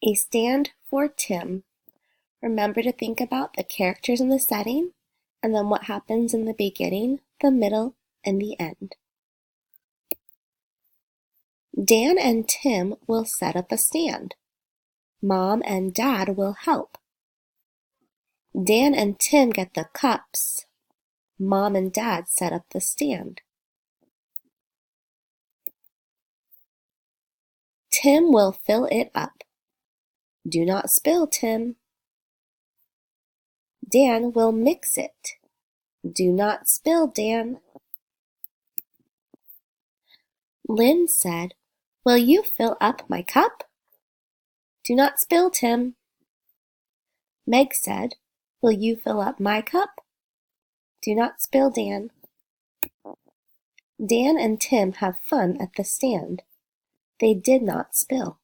A stand for Tim. Remember to think about the characters in the setting, and then what happens in the beginning, the middle, and the end. Dan and Tim will set up a stand. Mom and Dad will help. Dan and Tim get the cups. Mom and Dad set up the stand. Tim will fill it up. Do not spill, Tim. Dan will mix it. Do not spill, Dan. Lynn said, "Will you fill up my cup?" Do not spill, Tim. Meg said, "Will you fill up my cup?" Do not spill, Dan. Dan and Tim have fun at the stand. They did not spill.